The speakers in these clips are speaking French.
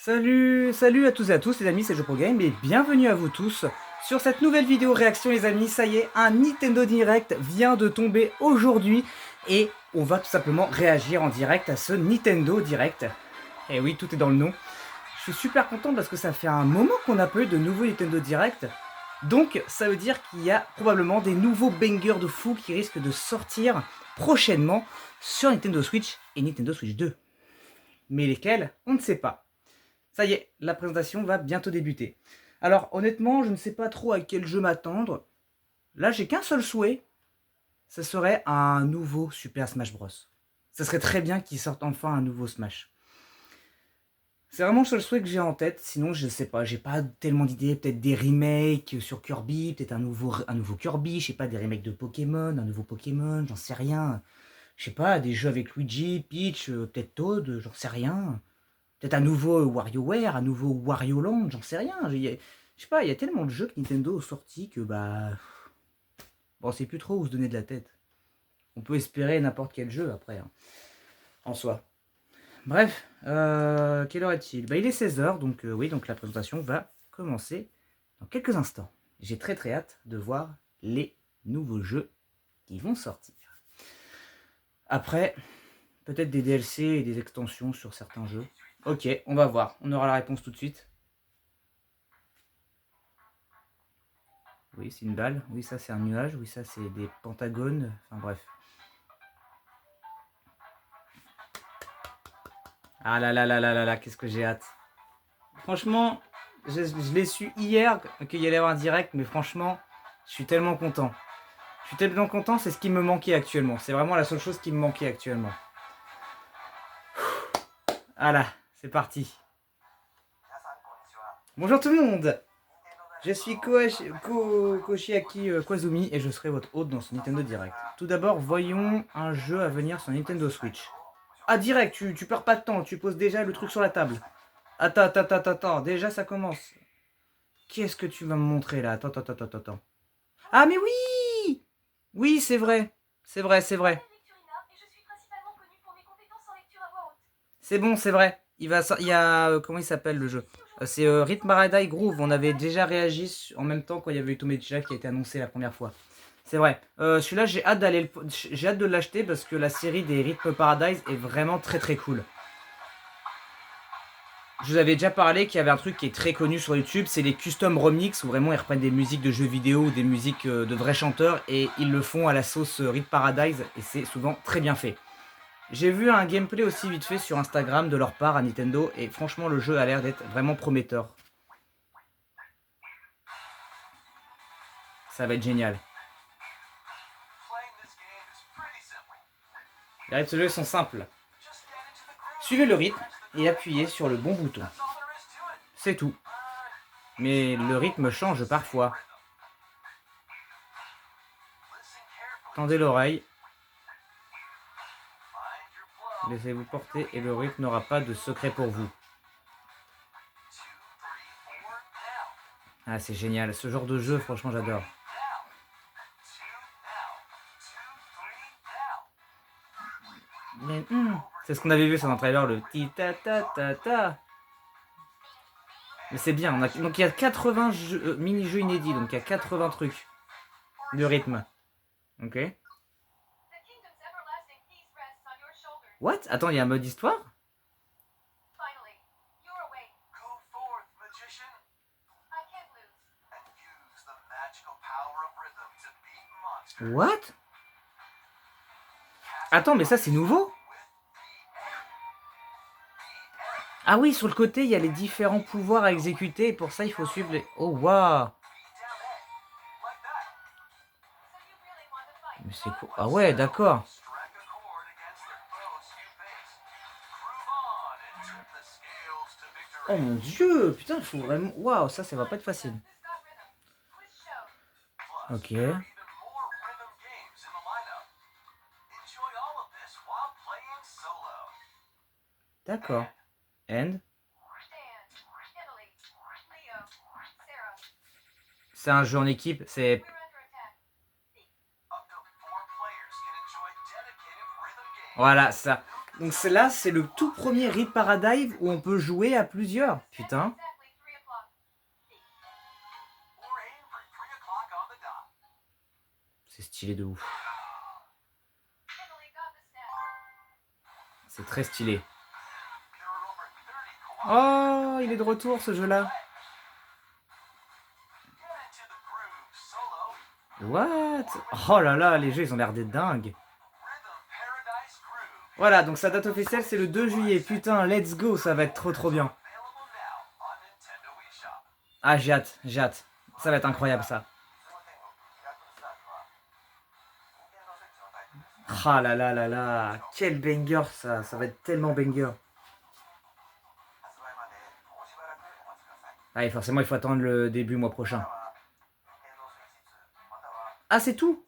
Salut à tous et à tous les amis, c'est JoProGame et bienvenue à vous tous sur cette nouvelle vidéo réaction les amis. Ça y est, un Nintendo Direct vient de tomber aujourd'hui et on va tout simplement réagir en direct à ce Nintendo Direct. Et oui, tout est dans le nom. Je suis super content parce que ça fait un moment qu'on n'a pas eu de nouveau Nintendo Direct. Donc ça veut dire qu'il y a probablement des nouveaux bangers de fou qui risquent de sortir prochainement sur Nintendo Switch et Nintendo Switch 2. Mais lesquels, on ne sait pas. Ça y est, la présentation va bientôt débuter. Alors honnêtement, je ne sais pas trop à quel jeu m'attendre. Là, j'ai qu'un seul souhait. Ce serait un nouveau Super Smash Bros. Ça serait très bien qu'il sorte enfin un nouveau Smash. C'est vraiment le seul souhait que j'ai en tête. Sinon, je sais pas, j'ai pas tellement d'idées. Peut-être des remakes sur Kirby, peut-être un nouveau Kirby, je sais pas, des remakes de Pokémon, un nouveau Pokémon, j'en sais rien. Je sais pas, des jeux avec Luigi, Peach, peut-être Toad, j'en sais rien. Peut-être un nouveau WarioWare, un nouveau Wario Land, j'en sais rien. Je sais pas, il y a tellement de jeux que Nintendo a sortis que bah. Bon, on sait plus trop où se donner de la tête. On peut espérer n'importe quel jeu après, hein, en soi. Bref, quelle heure est-il? Bah, il est 16h, donc oui, donc la présentation va commencer dans quelques instants. J'ai très hâte de voir les nouveaux jeux qui vont sortir. Après, peut-être des DLC et des extensions sur certains jeux. Ok, on va voir. On aura la réponse tout de suite. Oui, c'est une balle. Oui, ça, c'est un nuage. Oui, ça, c'est des pentagones. Enfin, bref. Ah là là là là là là, qu'est-ce que j'ai hâte. Franchement, je l'ai su hier qu'il y allait avoir un direct, mais franchement, je suis tellement content. Je suis tellement content, c'est ce qui me manquait actuellement. C'est vraiment la seule chose qui me manquait actuellement. Ah là, c'est parti. Bonjour tout le monde. Je suis Koshiaki Kwazumi et je serai votre hôte dans ce Nintendo Direct. Tout d'abord, voyons un jeu à venir sur Nintendo Switch. Ah, direct, tu perds pas de temps, tu poses déjà le truc sur la table. Attends, déjà ça commence. Qu'est-ce que tu vas me montrer là? Attends. Ah, mais oui! Oui, c'est vrai. C'est vrai. C'est bon, c'est vrai. Il y a. Comment il s'appelle le jeu? C'est Rhythm Paradise Groove. On avait déjà réagi en même temps quand il y avait eu Tomecha qui a été annoncé la première fois. C'est vrai. Celui-là, j'ai hâte de l'acheter parce que la série des Rhythm Paradise est vraiment très cool. Je vous avais déjà parlé qu'il y avait un truc qui est très connu sur YouTube, c'est les custom remix où vraiment ils reprennent des musiques de jeux vidéo ou des musiques de vrais chanteurs et ils le font à la sauce Rhythm Paradise et c'est souvent très bien fait. J'ai vu un gameplay aussi vite fait sur Instagram de leur part à Nintendo et franchement le jeu a l'air d'être vraiment prometteur. Ça va être génial. Les règles de ce jeu sont simples. Suivez le rythme et appuyez sur le bon bouton. C'est tout. Mais le rythme change parfois. Tendez l'oreille. Laissez-vous porter et le rythme n'aura pas de secret pour vous. Ah, c'est génial. Ce genre de jeu, franchement, j'adore. Mais c'est ce qu'on avait vu sur un trailer, le ti-ta-ta-ta-ta. Mais c'est bien. Donc il y a 80 mini-jeux inédits, donc il y a 80 trucs de rythme. Ok. What? Attends, il y a un mode histoire? What? Attends, mais ça c'est nouveau? Ah oui, sur le côté, il y a les différents pouvoirs à exécuter et pour ça, il faut suivre les... Oh, waouh! Mais c'est quoi? Ah ouais, d'accord. Oh mon dieu! Putain, il faut vraiment... Waouh, ça va pas être facile. Ok. D'accord. And? C'est un jeu en équipe, c'est... Voilà, ça. Donc là, c'est le tout premier Rip Paradive où on peut jouer à plusieurs. Putain. C'est stylé de ouf. C'est très stylé. Oh, il est de retour ce jeu-là. What? Oh là là, les jeux ils ont l'air d'être dingues. Voilà, donc sa date officielle c'est le 2 juillet. Putain, let's go, ça va être trop bien. Ah, j'ai hâte, j'ai hâte. Ça va être incroyable ça. Ah là là là là, quel banger ça, ça va être tellement banger. Ah et forcément il faut attendre le début mois prochain. Ah c'est tout?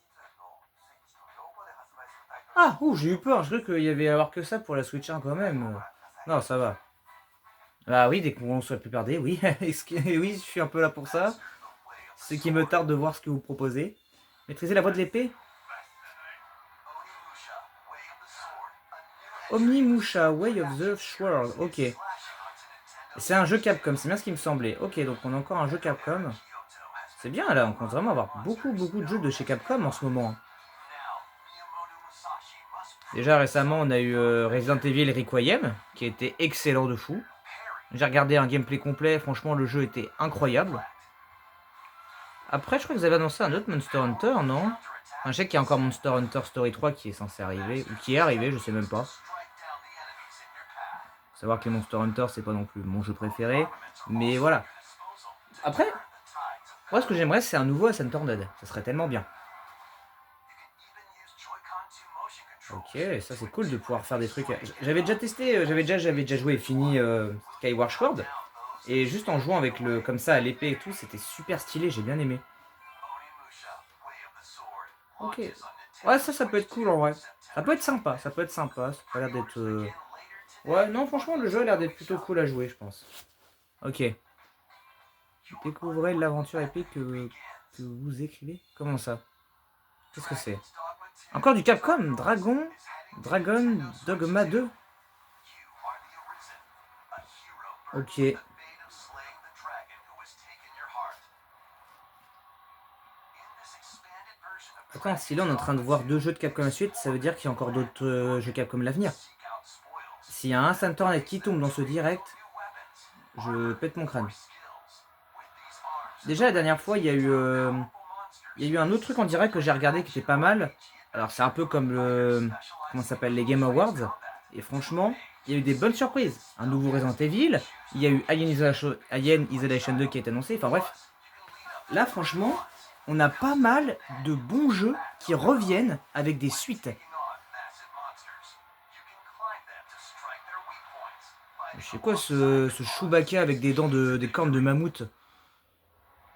Ah, ouh, j'ai eu peur, je croyais qu'il y avait à avoir que ça pour la Switch 1 quand même. Non, ça va. Ah oui, dès qu'on soit plus perdé, oui. Oui, je suis un peu là pour ça. Ce qui me tarde de voir ce que vous proposez. Maîtriser la voie de l'épée. Omnimusha, Way of the Sword. Ok. C'est un jeu Capcom, c'est bien ce qui me semblait. Ok, donc on a encore un jeu Capcom. C'est bien là, on compte vraiment avoir beaucoup de jeux de chez Capcom en ce moment. Déjà récemment on a eu Resident Evil Requiem, qui a été excellent de fou. J'ai regardé un gameplay complet, franchement le jeu était incroyable. Après je crois que vous avez annoncé un autre Monster Hunter, non? Enfin, je sais qu'il y a encore Monster Hunter Story 3 qui est censé arriver, ou qui est arrivé, je sais même pas. Faut savoir que les Monster Hunter c'est pas non plus mon jeu préféré, mais voilà. Après, moi ce que j'aimerais c'est un nouveau Unturned, ça serait tellement bien. Ok, ça c'est cool de pouvoir faire des trucs. J'avais déjà testé, j'avais déjà joué et fini Skyward Sword. Et juste en jouant avec le comme ça à l'épée et tout, c'était super stylé, j'ai bien aimé. Ok. Ouais, ça peut être cool en vrai. Ça peut être sympa, ça peut être sympa. Ça a l'air d'être. Ouais, non, franchement, le jeu a l'air d'être plutôt cool à jouer, je pense. Ok. Découvrez l'aventure épique que vous écrivez. Comment ça? Qu'est-ce que c'est? Encore du Capcom, Dragon Dogma 2. Ok. Attends, si là on est en train de voir 2 jeux de Capcom à la suite, ça veut dire qu'il y a encore d'autres jeux Capcom à l'avenir. S'il y a un Unturned qui tombe dans ce direct, je pète mon crâne. Déjà la dernière fois, il y a eu un autre truc en direct que j'ai regardé qui était pas mal. Alors c'est un peu comme comment ça s'appelle, les Game Awards. Et franchement, il y a eu des bonnes surprises. Un nouveau Resident Evil, il y a eu Alien Isolation 2 qui a été annoncé. Enfin bref, là franchement, on a pas mal de bons jeux qui reviennent avec des suites. Je sais quoi ce Chewbacca avec des dents des cornes de mammouth.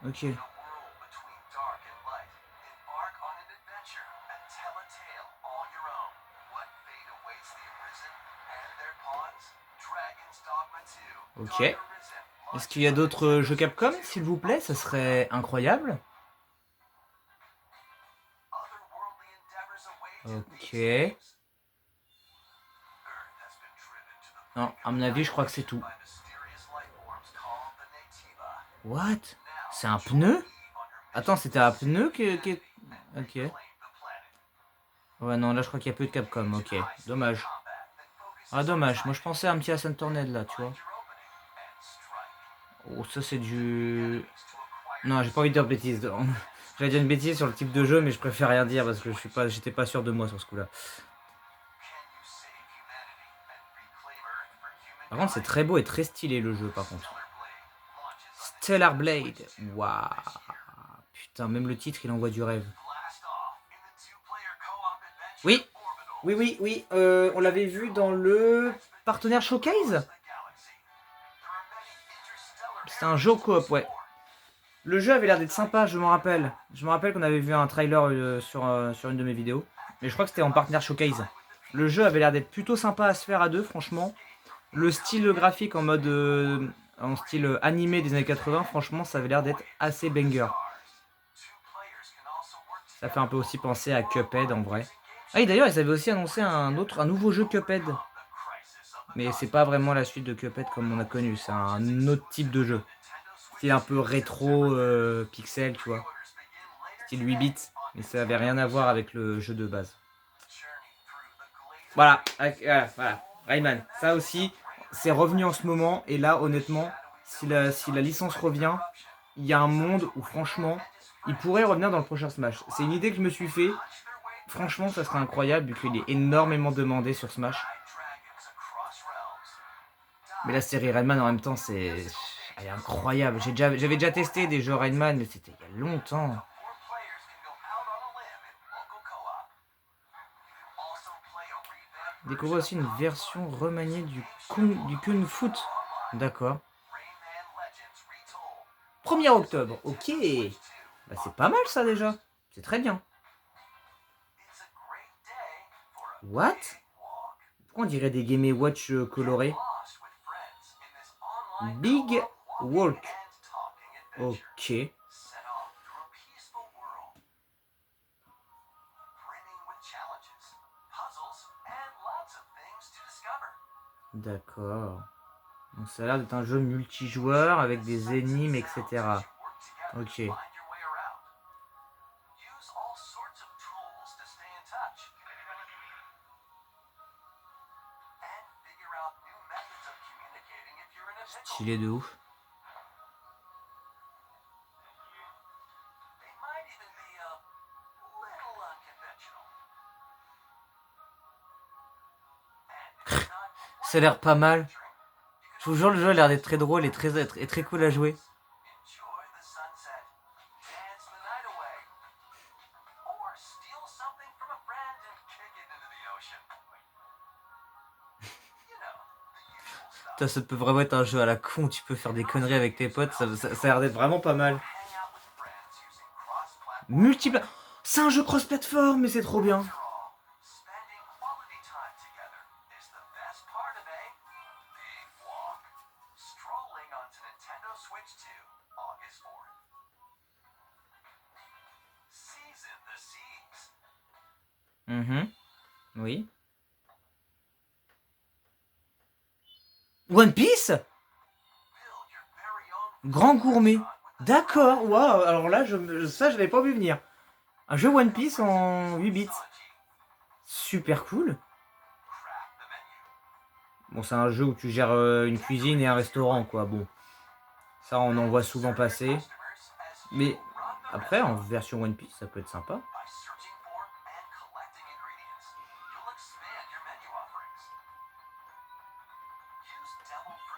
Ok. Ok. Est-ce qu'il y a d'autres jeux Capcom, s'il vous plaît? Ça serait incroyable. Ok. Non, à mon avis, je crois que c'est tout. What? C'est un pneu? Attends, c'était un pneu qui... Ok. Ouais, non, là, je crois qu'il y a peu de Capcom. Ok, dommage. Ah, dommage. Moi, je pensais à un petit Unturned, là, tu vois. Oh, ça, c'est du... Non, j'ai pas envie de dire de bêtises. J'allais dire une bêtise sur le type de jeu, mais je préfère rien dire parce que j'étais pas sûr de moi sur ce coup-là. Par contre, c'est très beau et très stylé le jeu, par contre. Stellar Blade. Waouh. Putain, même le titre, il envoie du rêve. Oui, oui. On l'avait vu dans le partenaire Showcase. C'est un jeu coop, ouais. Le jeu avait l'air d'être sympa, je m'en rappelle. Je me rappelle qu'on avait vu un trailer sur une de mes vidéos. Mais je crois que c'était en partenaire Showcase. Le jeu avait l'air d'être plutôt sympa à se faire à deux, franchement. Le style graphique en style animé des années 80, franchement, ça avait l'air d'être assez banger. Ça fait un peu aussi penser à Cuphead en vrai. Ah oui, d'ailleurs, ils avaient aussi annoncé un nouveau jeu Cuphead. Mais c'est pas vraiment la suite de Cuphead comme on a connu, c'est un autre type de jeu. Style un peu rétro pixel, tu vois. Style 8 bits, mais ça avait rien à voir avec le jeu de base. Voilà, voilà. Rayman, ça aussi, c'est revenu en ce moment. Et là, honnêtement, si la licence revient, il y a un monde où franchement, il pourrait revenir dans le prochain Smash. C'est une idée que je me suis fait. Franchement, ça serait incroyable vu qu'il est énormément demandé sur Smash. Mais la série Rayman en même temps, elle est incroyable. J'avais déjà testé des jeux Rayman, mais c'était il y a longtemps. Découvrir aussi une version remaniée du Kung Foot. D'accord. 1er octobre, ok. Bah, c'est pas mal ça déjà. C'est très bien. What? Pourquoi on dirait des Game & Watch colorés? Big Walk. Ok. D'accord. Donc ça a l'air d'être un jeu multijoueur avec des énigmes, etc. Ok. Stylé de ouf. Ça a l'air pas mal. Je vous jure, le jeu a l'air d'être très drôle et très cool à jouer. Ça peut vraiment être un jeu à la con, tu peux faire des conneries avec tes potes, ça a l'air d'être vraiment pas mal. Multiple... C'est un jeu cross-platform, mais c'est trop bien. Oui. One Piece? Grand gourmet. D'accord, waouh, alors là, ça, je l'avais pas vu venir. Un jeu One Piece en 8 bits. Super cool. Bon, c'est un jeu où tu gères une cuisine et un restaurant, quoi. Bon, ça, on en voit souvent passer. Mais après, en version One Piece, ça peut être sympa.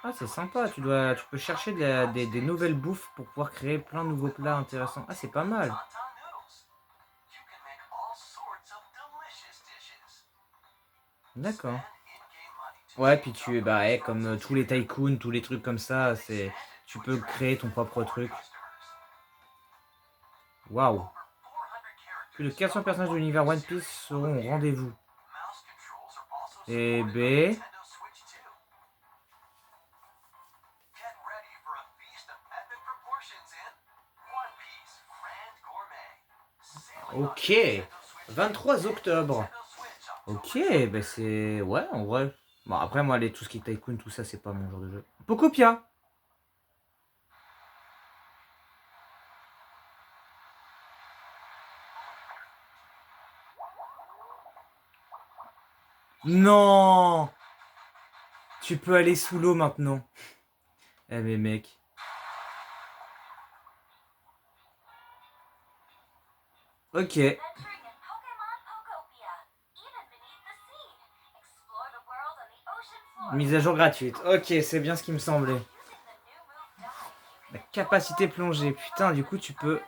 Ah, c'est sympa, tu peux chercher des nouvelles bouffes pour pouvoir créer plein de nouveaux plats intéressants. Ah, c'est pas mal. D'accord. Ouais, puis comme tous les tycoons, tous les trucs comme ça, tu peux créer ton propre truc. Waouh. Plus de 400 personnages de l'univers One Piece seront au rendez-vous. Et B. Ok. 23 octobre. Ok, bah c'est... Ouais, en vrai. Bon, après, moi, tout ce qui est tycoon, tout ça, c'est pas mon genre de jeu. Pocopia. Non. Tu peux aller sous l'eau maintenant. Eh mais mec. Ok. Mise à jour gratuite. Ok, c'est bien ce qui me semblait. La capacité plongée. Putain, du coup, tu peux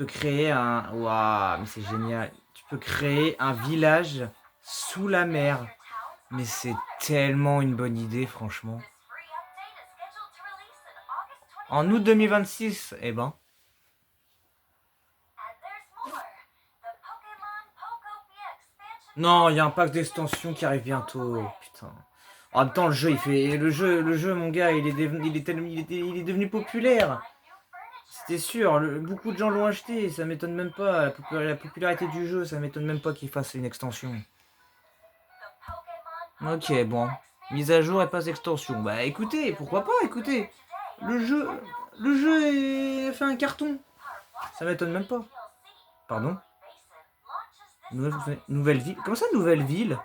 créer un... Waouh, mais c'est génial. Tu peux créer un village sous la mer. Mais c'est tellement une bonne idée, franchement. En août 2026, eh ben. Non, il y a un pack d'extension qui arrive bientôt. Putain. En même temps, le jeu, mon gars, il est devenu populaire. C'était sûr, beaucoup de gens l'ont acheté, ça m'étonne même pas. La popularité du jeu, ça m'étonne même pas qu'il fasse une extension. Ok, bon. Mise à jour et pas extension. Bah écoutez, pourquoi pas, écoutez. Le jeu, le jeu fait un carton. Ça m'étonne même pas. Pardon. Nouvelle ville. Comment ça, nouvelle ville?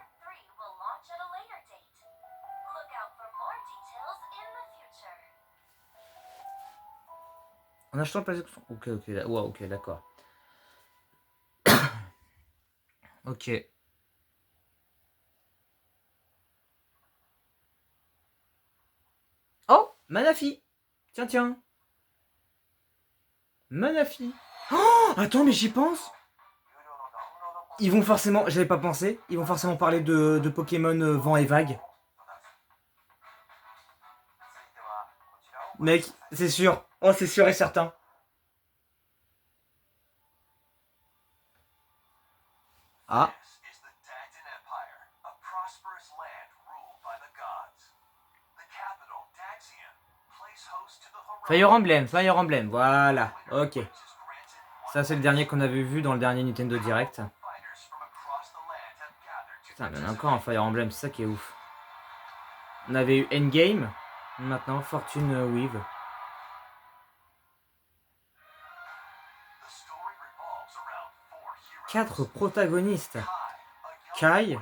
En achetant pas extension. Ok, ok, ouais, ok, d'accord. Ok. Oh, Manafi. Tiens, tiens. Manafi. Oh, attends, mais j'y pense. Ils vont forcément, j'avais pas pensé, ils vont forcément parler de Pokémon Vent et Vague. Mec, c'est sûr. Oh, c'est sûr et certain. Ah. Fire Emblem, Fire Emblem, voilà. Ok. Ça, c'est le dernier qu'on avait vu dans le dernier Nintendo Direct. Putain, mais on a encore un Fire Emblem, c'est ça qui est ouf. On avait eu Endgame, maintenant Fortune Weave. 4 protagonistes. Kai,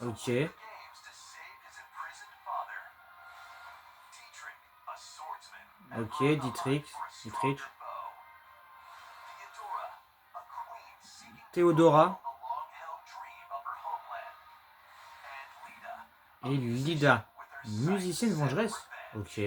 ok. Ok, Dietrich. Theodora. Et Lida. Musicienne vengeresse. Ok.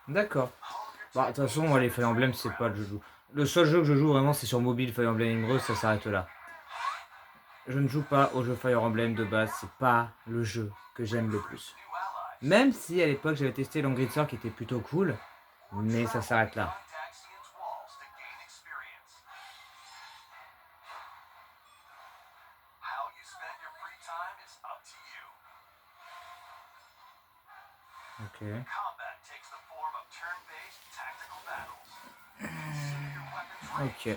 D'accord. Bah, de toute façon, moi, les Fire Emblem, c'est pas le jeu que je joue. Le seul jeu que je joue vraiment, c'est sur mobile, Fire Emblem Heroes, ça s'arrête là. Je ne joue pas au jeu Fire Emblem de base, c'est pas le jeu que j'aime le plus. Même si à l'époque j'avais testé Langrisser qui était plutôt cool, mais ça s'arrête là. Ok. Ok.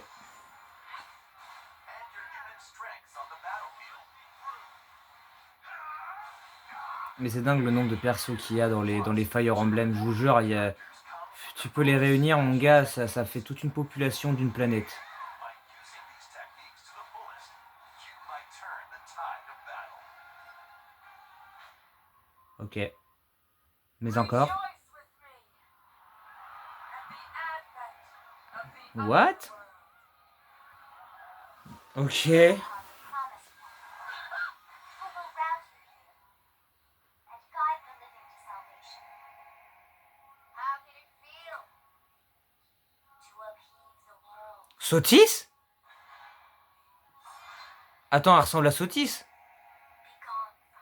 Mais c'est dingue le nombre de persos qu'il y a dans les Fire Emblem. Je vous jure, tu peux les réunir, mon gars, ça fait toute une population d'une planète. Ok. Mais encore. What? Ok. Sotis? Attends, elle ressemble à Sotis?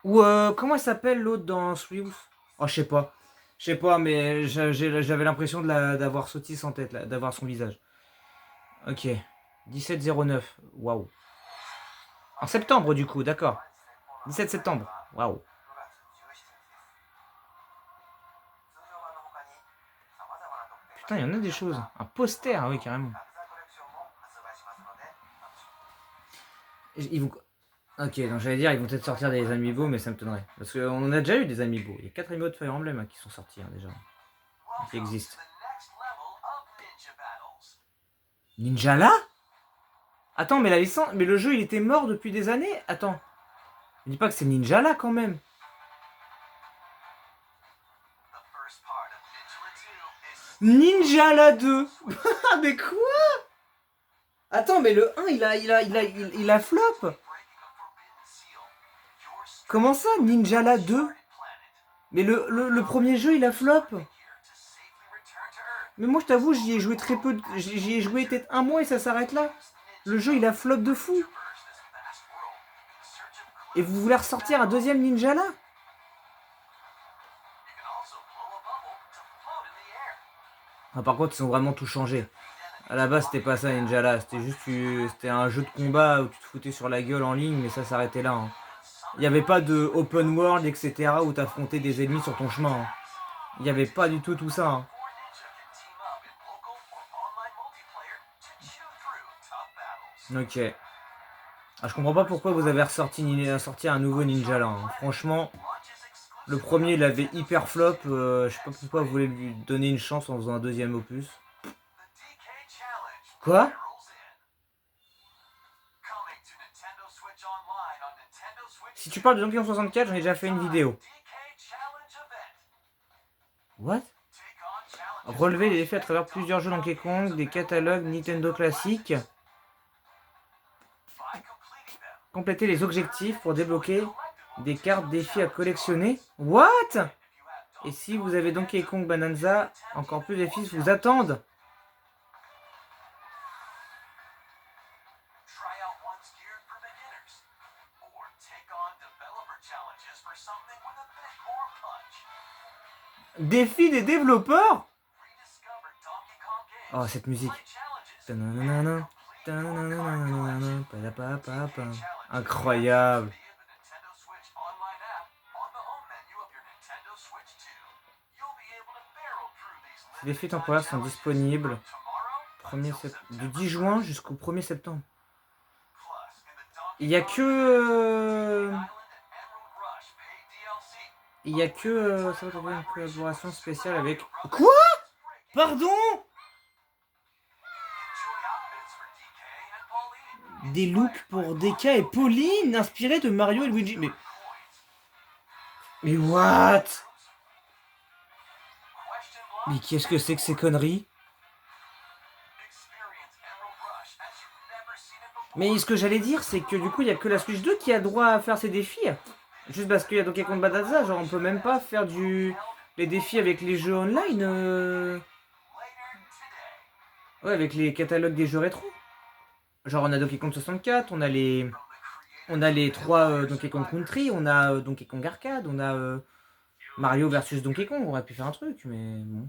Ou comment elle s'appelle l'autre dans Swift? Oh, je sais pas. Je sais pas, mais j'avais l'impression d'avoir Sotis en tête, d'avoir son visage. Ok. 1709. Waouh. En septembre, du coup, d'accord. 17 septembre. Waouh. Putain, il y en a des choses. Un poster, ah oui, carrément. Ils vont... Ok, donc j'allais dire, ils vont peut-être sortir des amiibo, mais ça me m'étonnerait. Parce qu'on en a déjà eu des amiibo. Il y a 4 amiibo de Fire Emblem qui sont sortis déjà. Qui existent. Ninjala? Attends, mais la licence, mais le jeu il était mort depuis des années. Attends, ne dis pas que c'est Ninjala quand même. Ninjala 2. Mais quoi? Attends, mais le 1 il a flop. Comment ça, Ninjala 2? Mais le premier jeu il a flop. Mais moi je t'avoue, j'y ai joué très peu. J'y ai joué peut-être un mois et ça s'arrête là. Le jeu il a flop de fou. Et vous voulez ressortir un deuxième Ninjala? Ah, par contre, ils ont vraiment tout changé. À la base, c'était pas ça Ninjala. C'était juste c'était un jeu de combat où tu te foutais sur la gueule en ligne, mais ça s'arrêtait là. Hein. Il n'y avait pas de open world, etc. où t'affrontais des ennemis sur ton chemin. Hein. Il n'y avait pas du tout ça. Hein. Ok. Ah, je comprends pas pourquoi vous avez sorti un nouveau Ninja là. Hein. Franchement, le premier il avait hyper flop. Je sais pas pourquoi vous voulez lui donner une chance en faisant un deuxième opus. Quoi? Si tu parles de Donkey Kong 64, j'en ai déjà fait une vidéo. What? Relever les défis à travers plusieurs jeux Donkey Kong, des catalogues Nintendo classiques. Compléter les objectifs pour débloquer des cartes défis à collectionner. What? Et si vous avez Donkey Kong Bonanza, encore plus de défis vous attendent. Défi des développeurs? Oh, cette musique. Incroyable. Ces défis temporaires sont disponibles du 10 juin jusqu'au 1er septembre. Il y a que... ça va être une collaboration spéciale avec... Quoi? Pardon? Des looks pour DK et Pauline inspirés de Mario et Luigi. Mais what? Mais qu'est-ce que c'est que ces conneries? Mais ce que j'allais dire, c'est que du coup, il n'y a que la Switch 2 qui a droit à faire ces défis. Juste parce qu'il y a Donkey Kong Bonanza, genre on peut même pas faire les défis avec les jeux online. Ouais, avec les catalogues des jeux rétro. Genre on a Donkey Kong 64, on a les 3 Donkey Kong Country, on a Donkey Kong Arcade, on a Mario versus Donkey Kong, on aurait pu faire un truc, mais bon.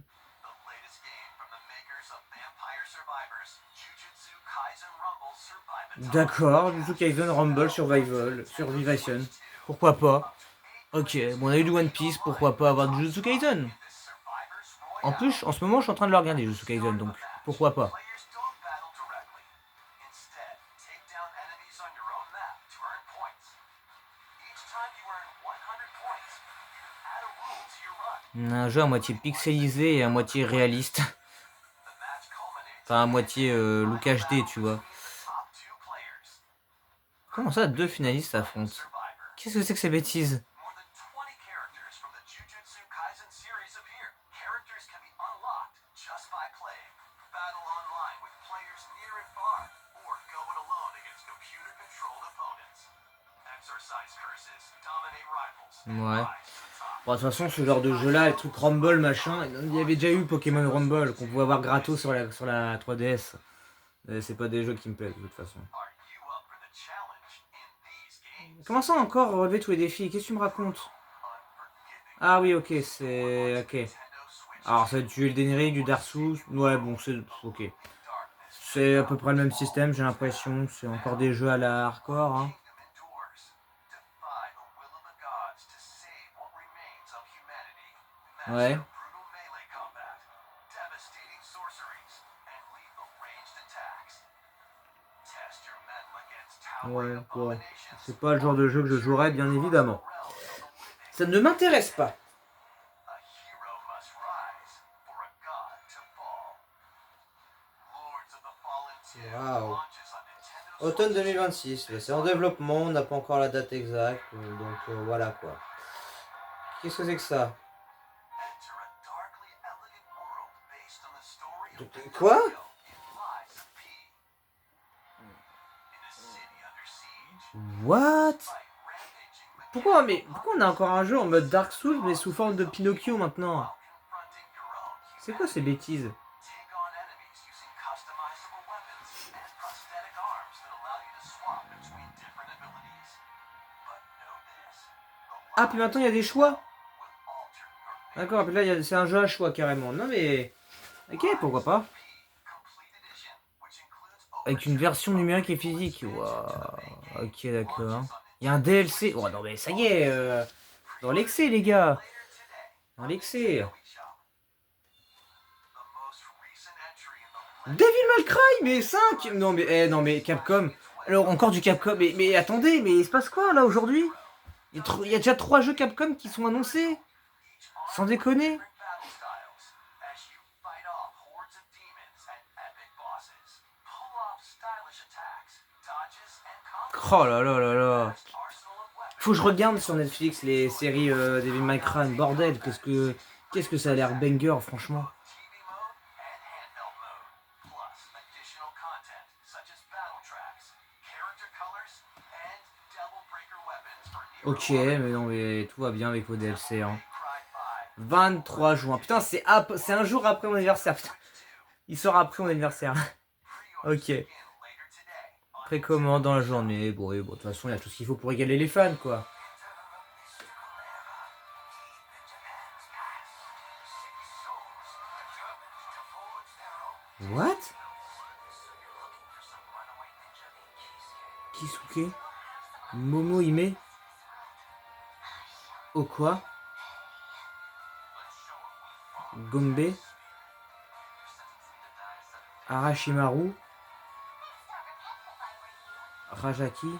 D'accord, Jujutsu Kaisen Rumble Survivation. Pourquoi pas? Ok, bon on a eu du One Piece, pourquoi pas avoir du Jujutsu Kaisen? En plus, en ce moment je suis en train de le regarder Jujutsu Kaisen, donc pourquoi pas? Un jeu à moitié pixelisé et à moitié réaliste. Enfin, à moitié look HD, tu vois. Comment ça, 2 finalistes s'affrontent? Qu'est-ce que c'est que ces bêtises? Ouais. Bon, de toute façon, ce genre de jeu-là, les trucs Rumble, machin, il y avait déjà eu Pokémon Rumble qu'on pouvait avoir gratos sur la 3DS. C'est pas des jeux qui me plaisent de toute façon. Comment ça encore relever tous les défis? Qu'est-ce que tu me racontes? Ah oui, ok, c'est... Ok. Alors, ça va être du Elden Ring, du Dark Souls. Ouais, bon, c'est... Ok. C'est à peu près le même système, j'ai l'impression. C'est encore des jeux à la hardcore, hein. Ouais. Ouais, bon. C'est pas le genre de jeu que je jouerais, bien évidemment. Ça ne m'intéresse pas. Waouh. Automne 2026, c'est en développement, on n'a pas encore la date exacte, donc voilà quoi. Qu'est-ce que c'est que ça? Quoi? What? Pourquoi on a encore un jeu en mode Dark Souls mais sous forme de Pinocchio maintenant? C'est quoi ces bêtises? Ah, puis maintenant il y a des choix. D'accord, puis là c'est un jeu à choix carrément. Non mais... Ok, pourquoi pas. Avec une version numérique et physique. Wow. Ok, d'accord. Il y a un DLC. Oh non mais ça y est, dans l'excès les gars. Dans l'excès. Devil May Cry, mais 5. Non mais, non mais Capcom. Alors encore du Capcom. Mais attendez, mais il se passe quoi là aujourd'hui? Il y a déjà 3 jeux Capcom qui sont annoncés. Sans déconner. Oh là là là là. Faut que je regarde sur Netflix les séries Devil May Cry. Bordel, qu'est-ce que ça a l'air banger, franchement. Ok, mais non, mais tout va bien avec vos DLC. Hein. 23 juin. Putain, c'est un jour après mon anniversaire. Putain. Il sort après mon anniversaire. Ok. Précommande dans la journée. Bon, de toute façon, il y a tout ce qu'il faut pour régaler les fans, quoi. What? Kisuke? Momo Hime? Oh quoi? Gombe? Arashimaru? Rajaki?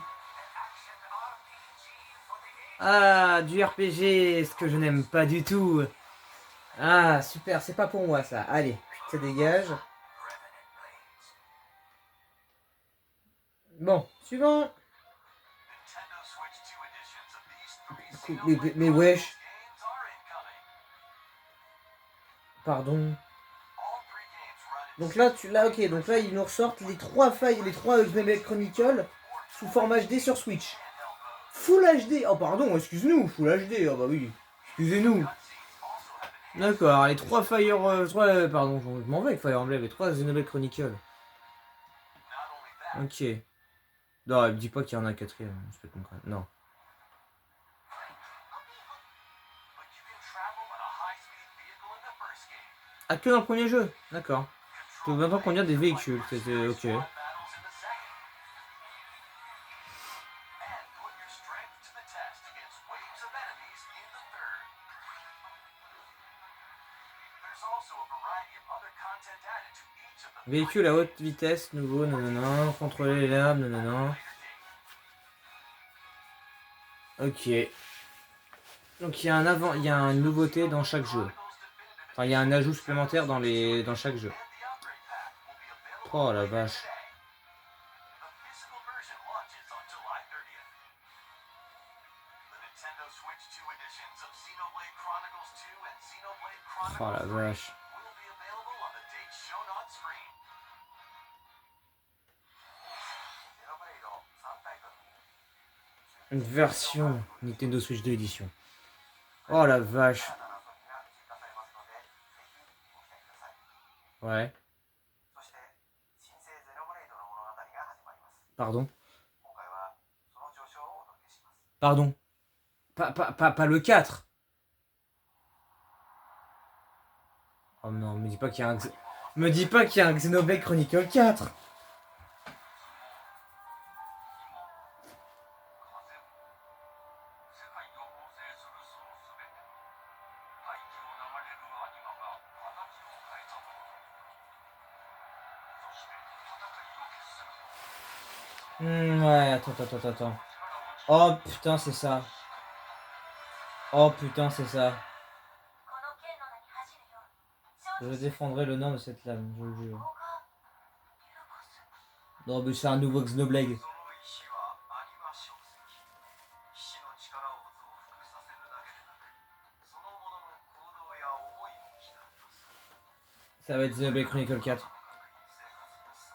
Ah, du RPG, ce que je n'aime pas du tout. Ah, super, c'est pas pour moi ça. Allez, ça dégage. Bon, suivant. Mais wesh. Pardon. Donc là, ok, donc là ils nous ressortent les 3 Xenoblade Chronicles sous format HD sur Switch. Full HD. Oh pardon, excuse-nous, Full HD. Oh bah oui, excusez-nous. D'accord, les 3 pardon, je m'en vais avec Fire Emblem, les 3 Xenoblade Chronicles. Ok. Non, elle me dit pas qu'il y en a un 4ème, je peux comprendre. Non. Ah, que dans le premier jeu. D'accord. Tu peux maintenant conduire des véhicules. C'était ok. Véhicule à haute vitesse, nouveau, nanana. Contrôler les lames, nanana. Ok. Donc il y a une nouveauté dans chaque jeu. Enfin, il y a un ajout supplémentaire dans chaque jeu. Oh la vache. Oh la vache. Une version Nintendo Switch 2 édition. Oh la vache. Ouais. Pardon. Pardon. Pas le 4. Oh non, me dis pas qu'il y a un... Me dis pas qu'il y a un Xenoblade Chronicle 4. Ouais, attends. Oh putain, c'est ça. Oh putain, c'est ça. Je défendrai l'honneur de cette lame, je le jure. Non, mais c'est un nouveau Xenoblade. Ça va être Xenoblade Chronicle 4.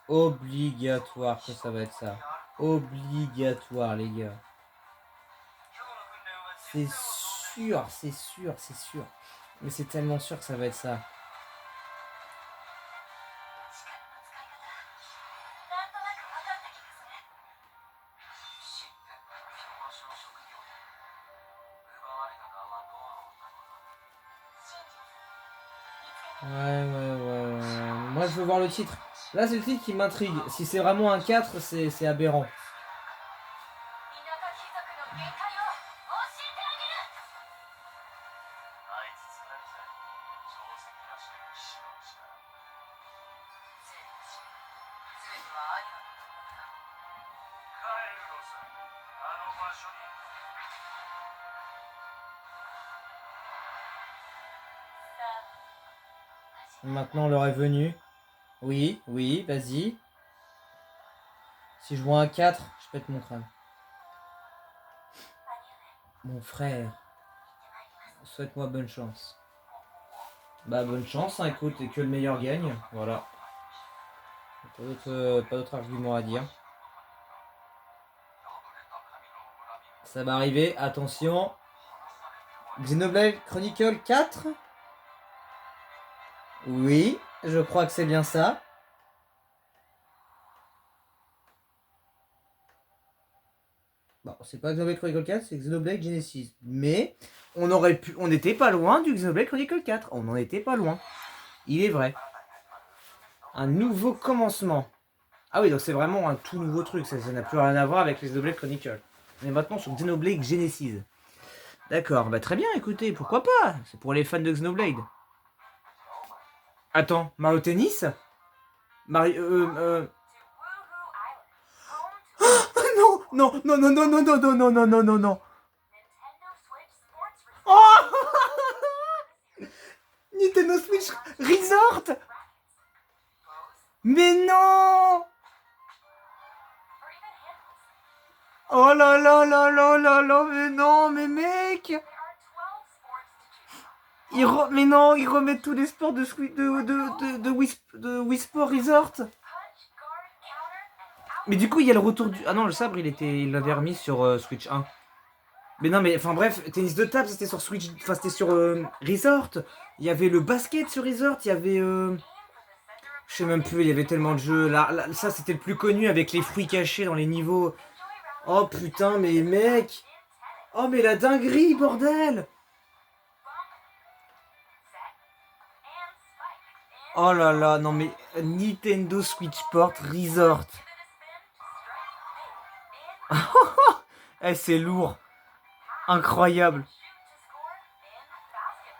Obligatoire que ça va être ça. Obligatoire, les gars. C'est sûr. Mais c'est tellement sûr que ça va être ça. Ouais. Moi, je veux voir le titre. Là, c'est le titre qui m'intrigue. Si c'est vraiment un 4, c'est aberrant. Maintenant l'heure est venue. Oui, oui, vas-y. Si je vois un 4, je pète mon crâne. Mon frère, souhaite-moi bonne chance. Bah bonne chance, hein, écoute, et que le meilleur gagne, voilà. Pas d'autre argument à dire. Ça va arriver, attention. Xenoblade Chronicle 4. Oui, je crois que c'est bien ça. Bon, c'est pas Xenoblade Chronicle 4, c'est Xenoblade Genesis. Mais on n'était pas loin du Xenoblade Chronicle 4. On n'en était pas loin. Il est vrai. Un nouveau commencement. Ah oui, donc c'est vraiment un tout nouveau truc. Ça n'a plus rien à voir avec les Xenoblade Chronicle. On est maintenant sur Xenoblade Genesis. D'accord, bah très bien, écoutez, pourquoi pas? C'est pour les fans de Xenoblade. Attends, Mario Tennis? Mario... non, non, non, non, non, non, non, non, non, non, non, non, non. Oh Nintendo Switch Resort. Mais non. Oh là là là là là là, mais non, mais mec. Mais non, ils remettent tous les sports de Wii Sport Resort. Mais du coup, il y a le retour du... Ah non, le sabre, il l'avait remis sur Switch 1. Mais non, mais enfin bref, tennis de table, c'était sur Switch... Enfin, c'était sur Resort. Il y avait le basket sur Resort, il y avait... Je sais même plus, il y avait tellement de jeux. Là, ça, c'était le plus connu avec les fruits cachés dans les niveaux. Oh putain, mais mec. Oh, mais la dinguerie, bordel. Oh là là, non mais Nintendo Switch Sport Resort. Eh, c'est lourd. Incroyable.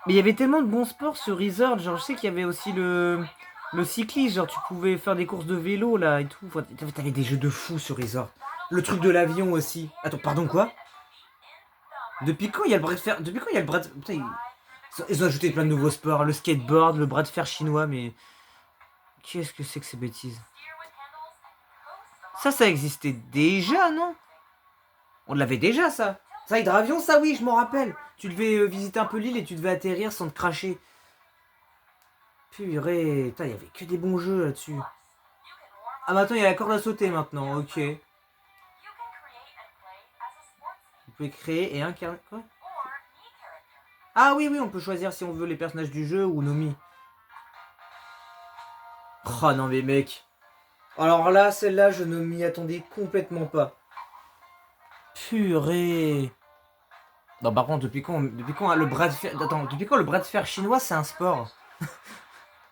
Mais il y avait tellement de bons sports sur Resort. Genre, je sais qu'il y avait aussi le cyclisme. Genre, tu pouvais faire des courses de vélo là et tout. Enfin, t'avais des jeux de fou sur Resort. Le truc de l'avion aussi. Attends, pardon, quoi? Depuis quand il y a le bras de fer? Depuis quand il y a le bras de... Putain, ils ont ajouté plein de nouveaux sports. Le skateboard, le bras de fer chinois, mais... Qu'est-ce que c'est que ces bêtises? Ça existait déjà, non? On l'avait déjà, ça. Ça, hydravion, ça, oui, je m'en rappelle. Tu devais visiter un peu l'île et tu devais atterrir sans te cracher. Purée, putain, il y avait que des bons jeux là-dessus. Ah, maintenant, il y a la corde à sauter, maintenant, ok. Vous pouvez créer et incarner... Quoi? Ah oui, oui, on peut choisir si on veut les personnages du jeu ou Nomi. Oh non, mais mec. Alors là, celle-là, je ne m'y attendais complètement pas. Purée. Non, par contre, depuis quand le bras de fer... Attends, depuis quand le bras de fer chinois, c'est un sport?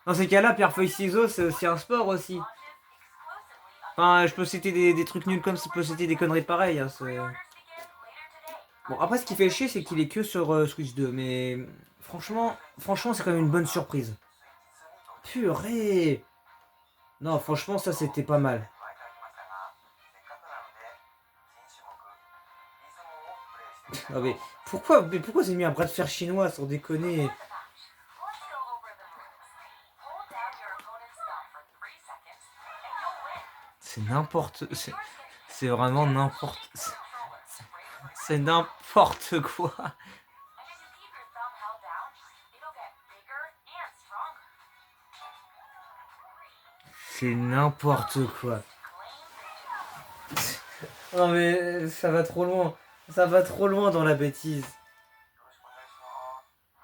Dans ces cas-là, pierre feuille ciseaux, c'est aussi un sport aussi. Enfin, je peux citer des trucs nuls comme ça, je peux citer des conneries pareilles. Hein, bon, après, ce qui fait chier, c'est qu'il est que sur Switch 2. Mais franchement, c'est quand même une bonne surprise. Purée. Non, franchement, ça, c'était pas mal. Non, mais pourquoi j'ai mis un bras de fer chinois, sans déconner? C'est n'importe... C'est vraiment n'importe... C'est n'importe quoi. C'est n'importe quoi. Non mais ça va trop loin. Ça va trop loin dans la bêtise.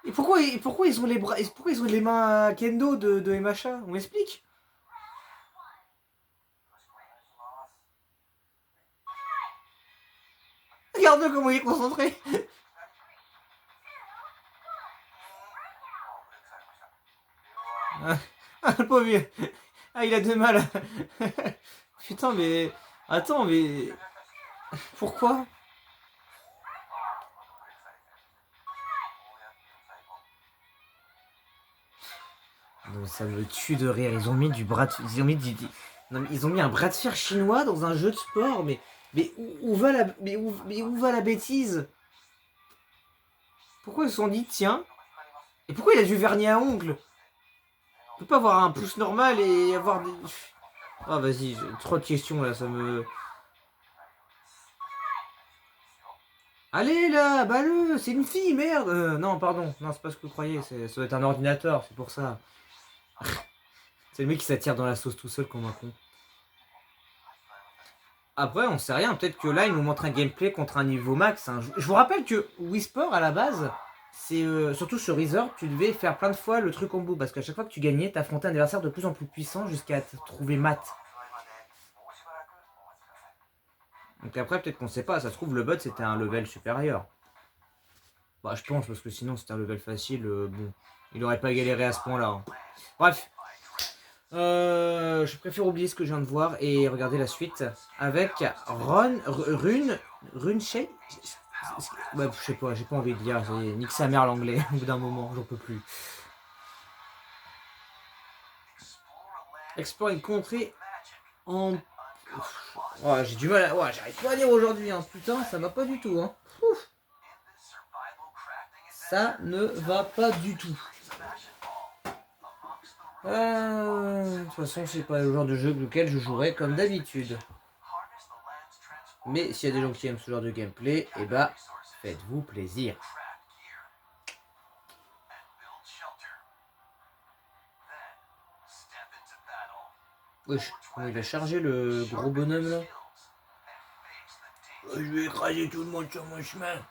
Et pourquoi ils ont les bras... Pourquoi ils ont les mains à kendo de MHA? On m'explique? Regarde comment il est concentré. Ah, le pauvre vieux. Ah, il a de mal. Putain, mais... Attends, mais... Pourquoi? Non, ça me tue de rire. Ils ont mis du bras de... Ils ont mis du... Non, mais ils ont mis un bras de fer chinois dans un jeu de sport, mais où va la, où va la bêtise? Pourquoi ils se sont dit, tiens, et pourquoi il a du vernis à ongles? On peut pas avoir un pouce normal et avoir des... Ah vas-y, trop de questions là, ça me... Allez là, bah-le, c'est une fille, merde. Non, pardon, non, c'est pas ce que vous croyez, ça doit être un ordinateur, c'est pour ça. C'est le mec qui s'attire dans la sauce tout seul comme un con. Après, on sait rien, peut-être que là, il nous montre un gameplay contre un niveau max. Hein. Je vous rappelle que Wii Sport, à la base, c'est surtout sur Resort, tu devais faire plein de fois le truc en boucle, parce qu'à chaque fois que tu gagnais, t'affrontais un adversaire de plus en plus puissant jusqu'à te trouver mat. Donc après, peut-être qu'on sait pas, ça se trouve, le bot, c'était un level supérieur. Bah, je pense, parce que sinon, c'était un level facile, bon, il aurait pas galéré à ce point-là. Hein. Bref. Je préfère oublier ce que je viens de voir et regarder la suite avec Runeshade. Ouais, je sais pas, j'ai pas envie de lire, j'ai nique sa mère l'anglais au bout d'un moment, j'en peux plus. Explore une contrée en... Oh, j'ai du mal à... Ouais, j'arrive pas à lire aujourd'hui, hein. Putain, ça va pas du tout, hein. Ouf. Ça ne va pas du tout. De toute façon, c'est pas le genre de jeu auquel je jouerais comme d'habitude. Mais s'il y a des gens qui aiment ce genre de gameplay, eh bah, faites-vous plaisir. Wesh, il a chargé le gros bonhomme là. Je vais écraser tout le monde sur mon chemin.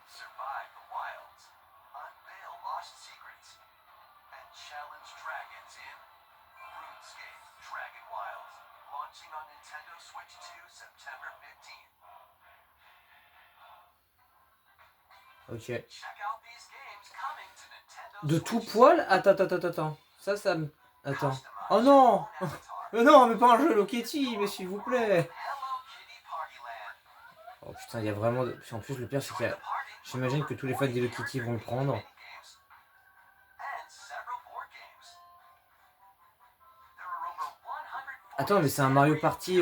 Ok. De tout poil? Attends. Ça me... Attends. Oh non. Non, mais pas un jeu Hello Kitty, mais s'il vous plaît. Oh putain, il y a vraiment... En plus, le pire, c'est que j'imagine que tous les fans d'Hello Kitty vont le prendre. Attends, mais c'est un Mario Party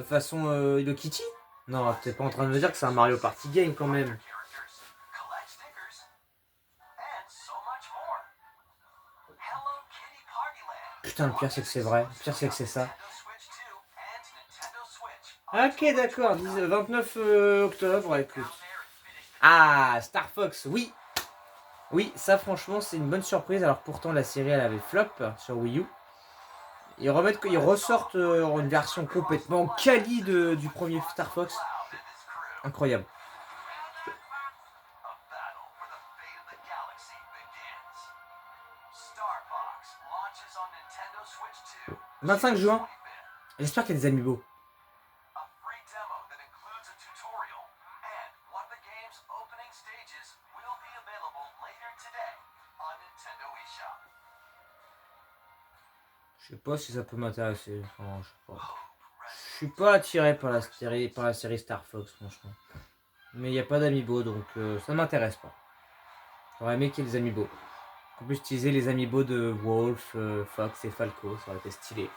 façon Hello Kitty? Non, t'es pas en train de me dire que c'est un Mario Party game quand même. Putain, le pire c'est que c'est vrai. Le pire c'est que c'est ça. Ok, d'accord. 29 octobre, écoute. Ah, Star Fox, oui. Oui, ça franchement c'est une bonne surprise. Alors pourtant la série elle avait flop sur Wii U. Ils ressortent une version complètement quali du premier Star Fox. Incroyable. 25 juin. J'espère qu'il y a des amiibo. Je sais pas si ça peut m'intéresser. Enfin, je sais pas. Je suis pas attiré par la série Star Fox, franchement. Mais il n'y a pas d'amiibo, donc ça m'intéresse pas. J'aurais aimé qu'il y ait des amiibo. En plus, utiliser les amiibo de Wolf, Fox et Falco, ça aurait été stylé.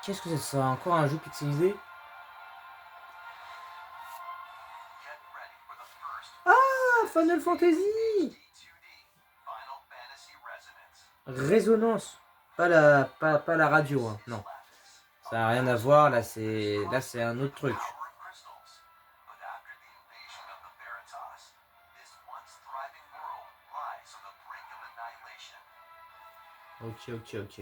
Qu'est-ce que c'est ça? Encore un jeu pixelisé? Ah, Final Fantasy! Résonance. Pas la radio, hein. Non. Ça n'a rien à voir, là c'est un autre truc. Ok.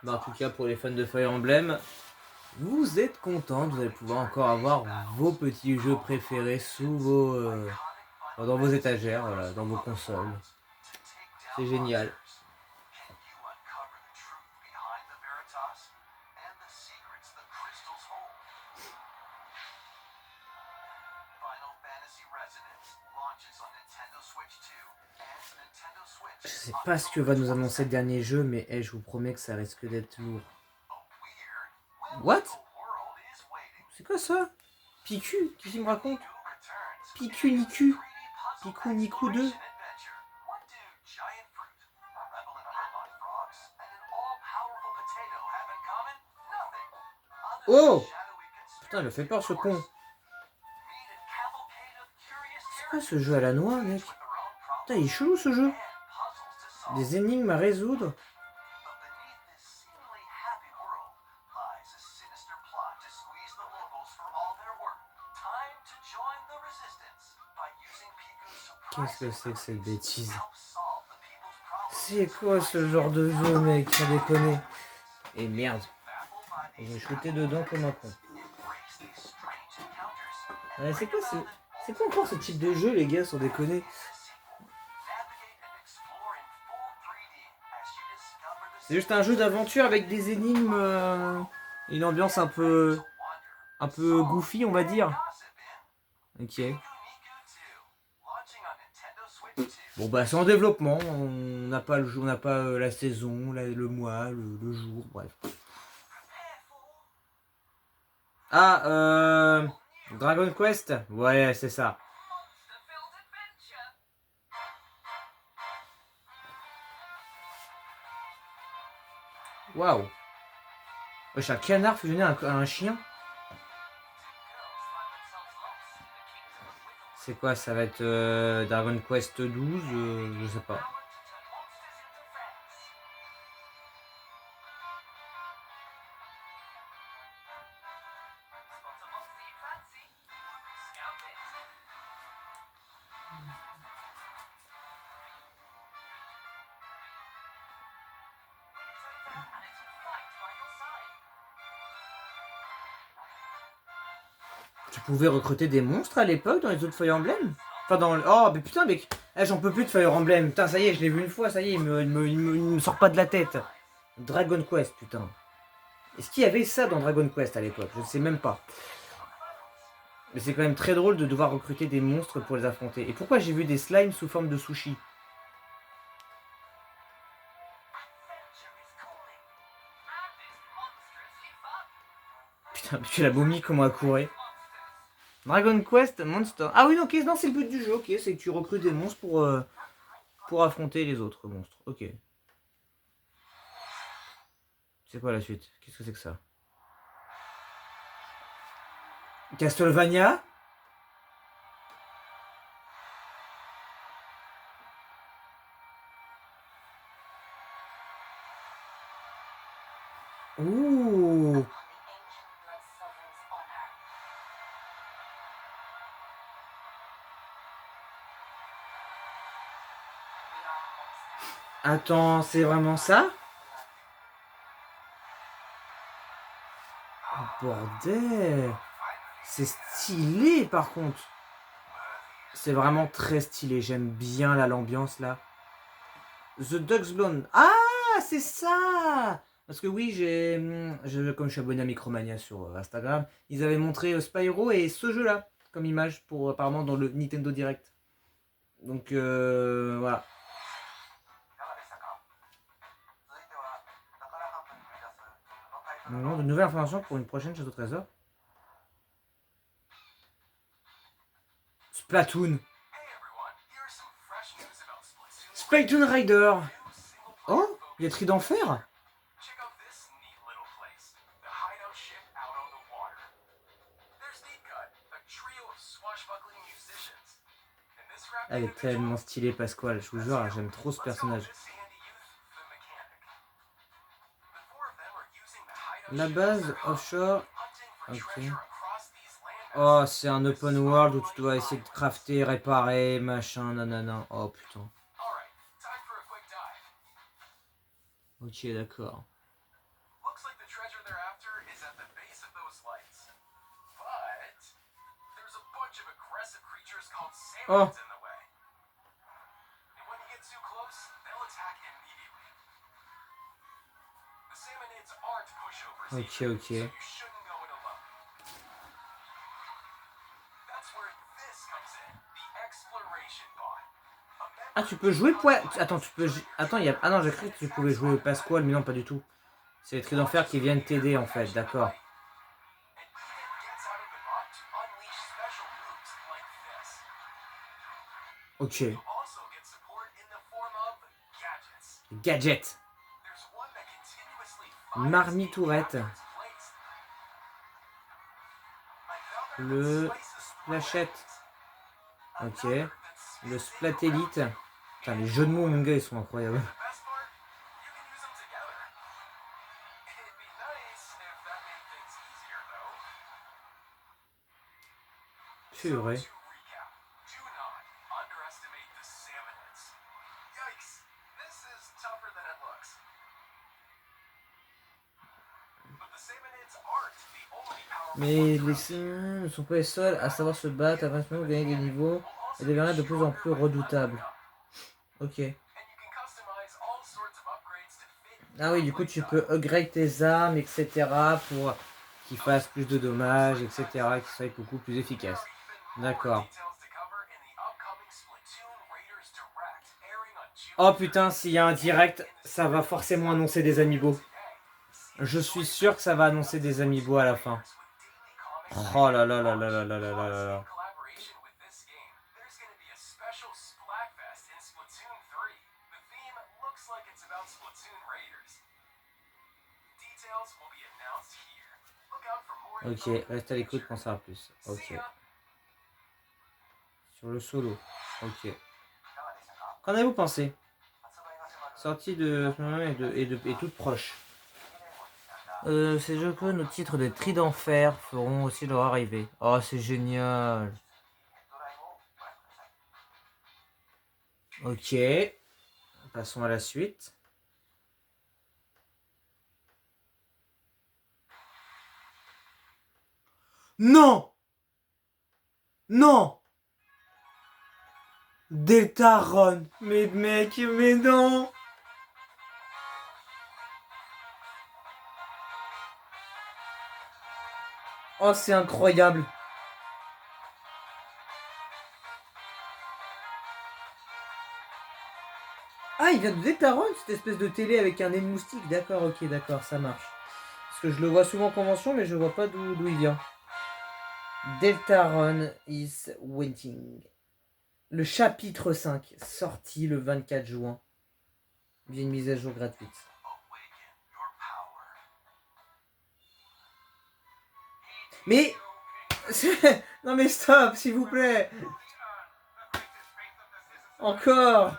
Bah, en tout cas, pour les fans de Fire Emblem, vous êtes contents, vous allez pouvoir encore avoir vos petits jeux préférés sous dans vos étagères, voilà, dans vos consoles. C'est génial. Je sais pas ce que va nous annoncer le dernier jeu, mais hey, je vous promets que ça risque d'être lourd. What? C'est quoi ça? Picu, qu'est-ce qu'il me raconte? Picu Nicu. Picu Nicu 2. Oh! Putain, il me fait peur ce con. C'est quoi ce jeu à la noix, mec? Putain, il est chelou ce jeu. Des énigmes à résoudre. Qu'est-ce que c'est que cette bêtise? C'est quoi ce genre de jeu, mec? Sans déconner. Et merde. J'ai shooté dedans comme un con. Ouais, c'est quoi encore ce type de jeu, les gars, sans déconner? C'est juste un jeu d'aventure avec des énigmes, une ambiance un peu goofy, on va dire. Ok. Bon bah c'est en développement, on n'a pas le jour, on n'a pas la saison, le mois, le jour, bref. Ah, Dragon Quest? Ouais, c'est ça. Waouh. Wesh, un canard fusionné à un chien? C'est quoi, ça va être Dragon Quest 12, je sais pas. Tu pouvais recruter des monstres à l'époque dans les autres Fire Emblem? Enfin dans le... Oh mais putain mec, j'en peux plus de Fire Emblem. Putain ça y est, je l'ai vu une fois, ça y est, il me sort pas de la tête. Dragon Quest, putain. Est-ce qu'il y avait ça dans Dragon Quest à l'époque? Je ne sais même pas. Mais c'est quand même très drôle de devoir recruter des monstres pour les affronter. Et pourquoi j'ai vu des slimes sous forme de sushi? Putain, tu l'as vomi comment elle courait. Dragon Quest Monster. Ah oui, ok, non, c'est le but du jeu, ok, c'est que tu recrutes des monstres pour affronter les autres monstres. Ok. C'est quoi la suite? Qu'est-ce que c'est que ça? Castlevania? Ouh. Attends, c'est vraiment ça? Oh, bordel! C'est stylé par contre. C'est vraiment très stylé. J'aime bien l'ambiance là. The Ducks Blonde. Ah, c'est ça! Parce que oui, comme je suis abonné à Micromania sur Instagram, ils avaient montré Spyro et ce jeu-là comme image pour apparemment dans le Nintendo Direct. Donc voilà. Non, de nouvelles informations pour une prochaine chasse au trésor. Splatoon. Splatoon Rider. Oh, il y a Tri d'enfer. Elle est tellement stylée, Pasquale. Je vous jure, j'aime trop ce personnage. La base offshore. Ok. Oh, c'est un open world où tu dois essayer de crafter, réparer, machin, nanana. Oh putain. Ok, d'accord. Oh. Ok, ok. Ah, tu peux jouer Attends, tu peux... Attends, il y a... Ah non, j'ai cru que tu pouvais jouer Pasquale, mais non, pas du tout. C'est les Tri d'enfer qui viennent t'aider, en fait, d'accord. Ok. Gadget. Marmitourette. Le Splashette. Ok. Le Splatélite. Putain, les jeux de mots, mon gars, ils sont incroyables. Purée. Mais les Saiyans ne sont pas les seuls à savoir se battre, à 20 minutes, gagner des niveaux et devenir de plus en plus redoutables. Ok. Ah oui, du coup tu peux upgrade tes armes, etc. pour qu'ils fassent plus de dommages, etc. qu'ils soient beaucoup plus efficaces. D'accord. Oh putain, s'il y a un direct, ça va forcément annoncer des amiibo. Je suis sûr que ça va annoncer des amiibo à la fin. Oh là là là là là là là là là. Ok, reste à l'écoute pour en savoir plus. Ok. Sur le solo. Ok. Qu'en avez-vous pensé? Sortie de et toute proche. Ces jeux que nos titres de Tri d'Enfer feront aussi leur arrivée. Oh, c'est génial. Ok. Passons à la suite. Non! Non! Deltarune! Mais mec, mais non! Oh, c'est incroyable! Ah, il vient de Deltarune, cette espèce de télé avec un nez de moustique. D'accord, ok, d'accord, ça marche. Parce que je le vois souvent en convention, mais je vois pas d'où il vient. Deltarune is waiting. Le chapitre 5, sorti le 24 juin. Via une mise à jour gratuite. Mais... non mais stop, s'il vous plaît. Encore.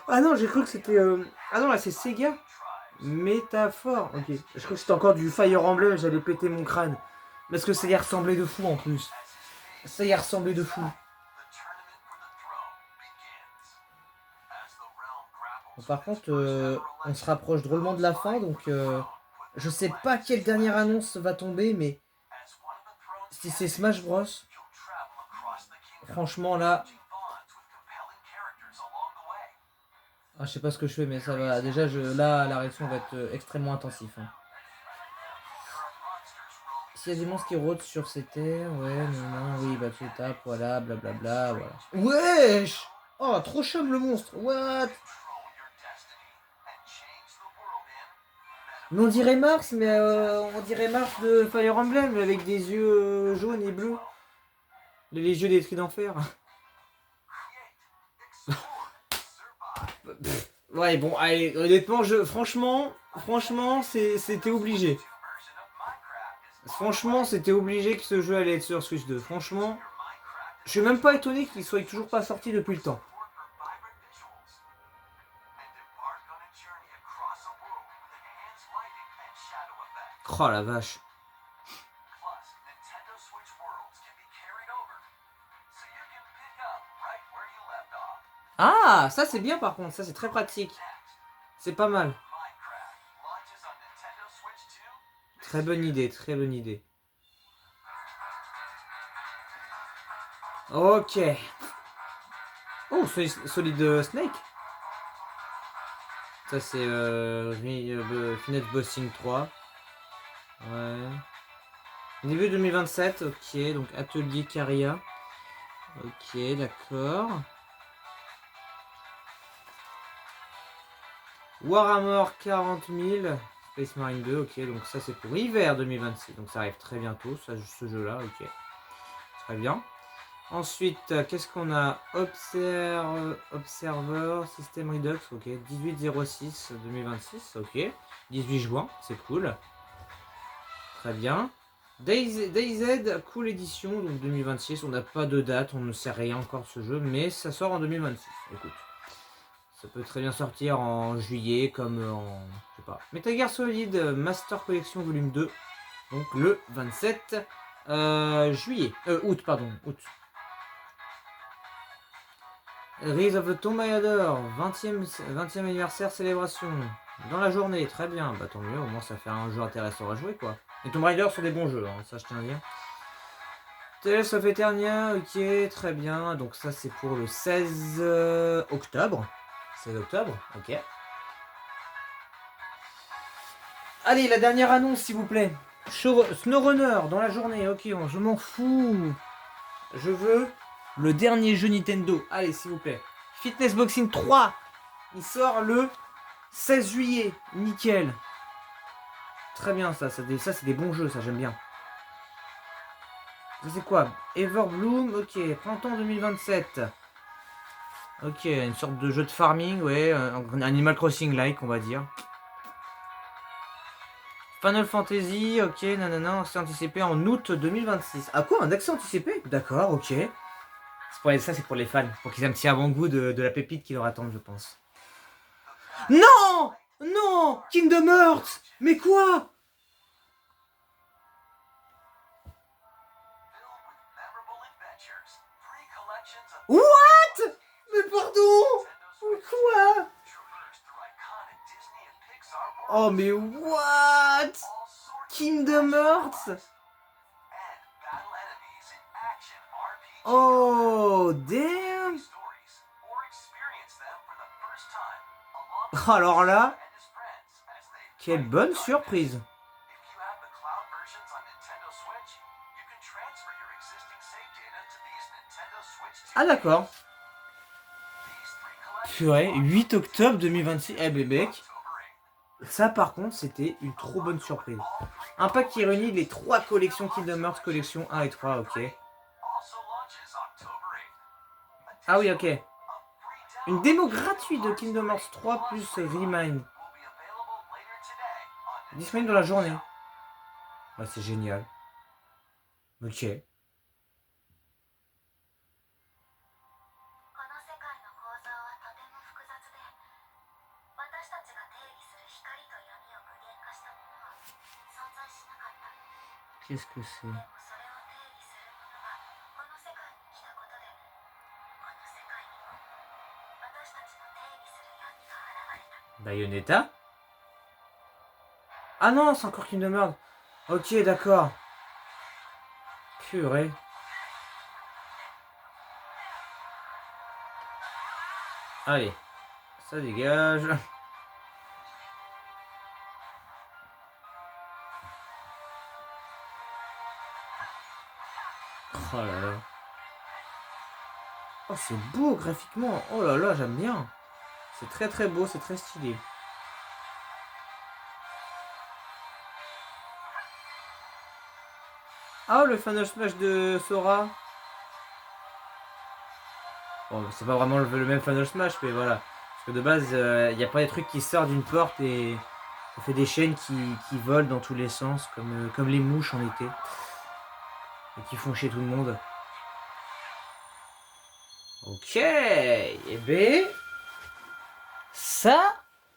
Ah non, j'ai cru que c'était... Ah non, là c'est Sega. Métaphore. Ok. Je crois que c'était encore du Fire Emblem, j'allais péter mon crâne. Parce que ça y ressemblait de fou en plus. Ça y ressemblait de fou. Bon, par contre, on se rapproche drôlement de la fin, donc je sais pas quelle dernière annonce va tomber, mais si c'est Smash Bros, franchement là, ah, je sais pas ce que je fais, mais ça va. Déjà, là, la réaction va être extrêmement intensive. Hein. S'il y a des monstres qui rôdent sur ces terres, ouais, non, oui, bah tu les tapes, voilà, blablabla, voilà. Wesh! Oh, trop chum le monstre, what? Mais on dirait Mars, mais on dirait Mars de Fire Emblem avec des yeux jaunes et bleus. Les yeux des Tris d'Enfer. Ouais, bon, allez, honnêtement, franchement, c'était obligé. Franchement, c'était obligé que ce jeu allait être sur Switch 2. Franchement, je suis même pas étonné qu'il soit toujours pas sorti depuis le temps. Oh la vache. Ah, ça c'est bien par contre, ça c'est très pratique. C'est pas mal. Très bonne idée, très bonne idée. Ok. Oh, Solid Snake. Ça c'est Finesse Bossing 3. Ouais. Début 2027, ok, donc Atelier Caria. Ok, d'accord. Warhammer 40 000, Space Marine 2, ok, donc ça c'est pour hiver 2026, donc ça arrive très bientôt, ça, ce jeu-là, ok. Très bien. Ensuite, qu'est-ce qu'on a? Observer, System Redux, ok. 18-06 2026, ok. 18 juin, c'est cool. Très bien. DayZ, cool édition, donc 2026. On n'a pas de date, on ne sait rien encore de ce jeu, mais ça sort en 2026. Écoute, ça peut très bien sortir en juillet, comme en... je sais pas. Metal Gear Solid Master Collection Volume 2, donc le 27 juillet. Août, pardon, août. Rise of the Tomb Raider, 20e anniversaire célébration. Dans la journée, très bien, bah tant mieux, au moins ça fait un jeu intéressant à jouer quoi. Les Tomb Raider sont des bons jeux, hein, ça je tiens à dire. Tales of Eternia, ok, très bien, donc ça c'est pour le 16 octobre. 16 octobre, ok. Allez, la dernière annonce s'il vous plaît. SnowRunner dans la journée, ok, je m'en fous. Je veux le dernier jeu Nintendo. Allez, s'il vous plaît. Fitness Boxing 3. Il sort le 16 juillet. Nickel. Très bien, ça c'est des bons jeux, ça j'aime bien. Ça c'est quoi? Everbloom, ok. Printemps 2027. Ok, une sorte de jeu de farming, ouais. Un Animal Crossing-like, on va dire. Final Fantasy, ok, nanana, accès anticipé en août 2026. Ah quoi, un accès anticipé? D'accord, ok. Ça c'est pour les fans, pour qu'ils aient un petit avant-goût de la pépite qui leur attend, je pense. Non! Non! Kingdom Hearts! Mais quoi? What? Mais pardon? Quoi? Oh mais what? Kingdom Hearts? Oh damn! Alors là, quelle bonne surprise! Ah d'accord. Purée, 8 octobre 2026. Eh ben mec, ça par contre c'était une trop bonne surprise. Un pack qui réunit les 3 collections Kingdom Hearts, collection 1 et 3, ok. Ah oui, ok. Une démo gratuite de Kingdom Hearts 3 plus Remind. Disponible dans la journée. Bah, c'est génial. Ok. Qu'est-ce que c'est? Bayonetta? Ah non, c'est encore Kingdom Hearts. Ok, d'accord. Purée. Allez, ça dégage. Oh là là. Oh, c'est beau graphiquement. Oh là là, j'aime bien. C'est très très beau, c'est très stylé. Ah, le Final Smash de Sora. Bon, c'est pas vraiment le même Final Smash, mais voilà. Parce que de base, il n'y a pas des trucs qui sortent d'une porte et ça fait des chaînes qui volent dans tous les sens, comme les mouches en été. Et qui font chier tout le monde. Ok, et ben ça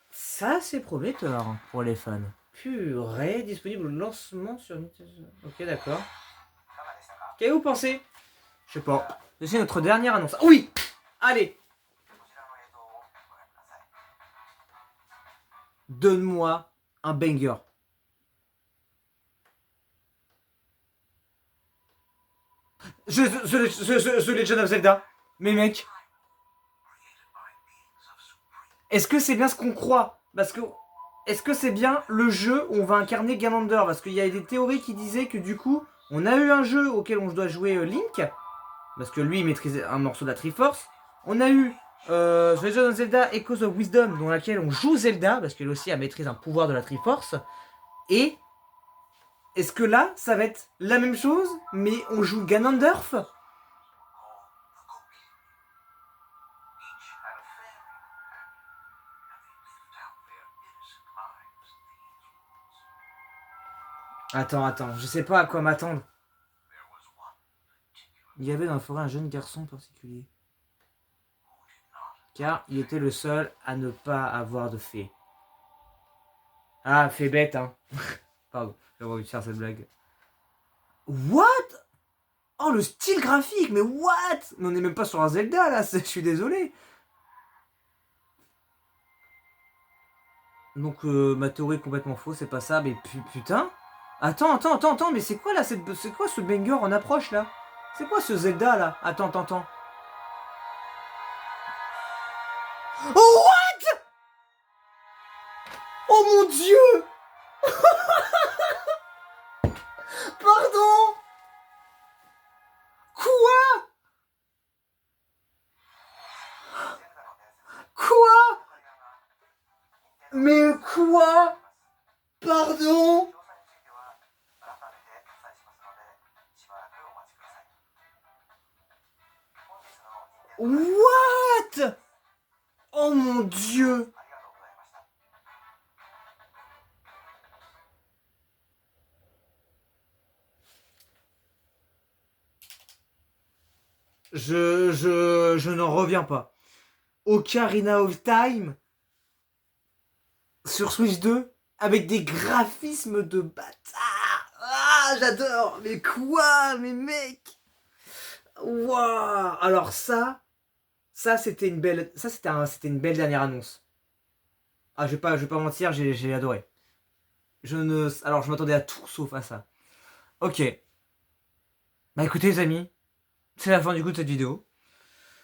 c'est prometteur pour les fans. Purée, disponible au lancement sur Nintendo. Ok, d'accord. Qu'avez-vous pensé? Je sais pas. C'est notre dernière annonce. Ah oui! Allez! Donne-moi un banger. The Legend of Zelda. Mais mec, est-ce que c'est bien ce qu'on croit? Parce que est-ce que c'est bien le jeu où on va incarner Ganander? Parce qu'il y a des théories qui disaient que du coup, on a eu un jeu auquel on doit jouer Link, parce que lui il maîtrise un morceau de la Triforce. On a eu The Legend of Zelda Echoes of Wisdom, dans laquelle on joue Zelda, parce qu'elle aussi a maîtrise un pouvoir de la Triforce. Et est-ce que là, ça va être la même chose, mais on joue Ganondorf? Attends, je sais pas à quoi m'attendre. Il y avait dans la forêt un jeune garçon particulier. Car il était le seul à ne pas avoir de fée. Ah, fée bête, hein. Pardon, j'avais envie de faire cette blague. What? Oh, le style graphique, mais what? Mais on n'est même pas sur un Zelda, là, je suis désolé. Donc, ma théorie est complètement fausse, c'est pas ça, mais putain. Attends, mais c'est quoi, là, c'est quoi ce banger en approche, là? C'est quoi ce Zelda, là? Attends. Oh, what? Oh, mon Dieu! Pardon? Quoi? Quoi? Mais quoi? Pardon? What? Oh mon Dieu! Je n'en reviens pas. Ocarina of Time sur Switch 2 avec des graphismes de bâtard. Ah, j'adore. Mais quoi? Mais mec. Waouh. Alors ça c'était une belle, c'était une belle dernière annonce. Ah, je vais pas mentir, j'ai adoré. Alors je m'attendais à tout sauf à ça. Ok. Bah écoutez les amis, c'est la fin du coup de cette vidéo.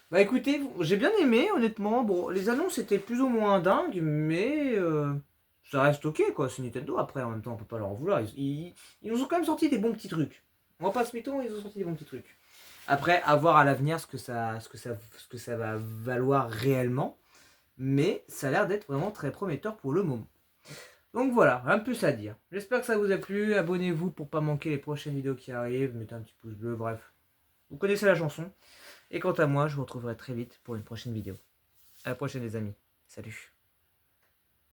Bah écoutez, j'ai bien aimé honnêtement. Bon, les annonces étaient plus ou moins dingues, mais ça reste ok quoi. C'est Nintendo après, en même temps on peut pas leur en vouloir. Ils nous ont quand même sorti des bons petits trucs. On va pas se mytho, ils ont sorti des bons petits trucs. Après, à voir à l'avenir ce que ça va valoir réellement. Mais ça a l'air d'être vraiment très prometteur pour le moment. Donc voilà, rien de plus à dire. J'espère que ça vous a plu. Abonnez-vous pour pas manquer les prochaines vidéos qui arrivent. Mettez un petit pouce bleu, bref. Vous connaissez la chanson. Et quant à moi, je vous retrouverai très vite pour une prochaine vidéo. À la prochaine les amis. Salut.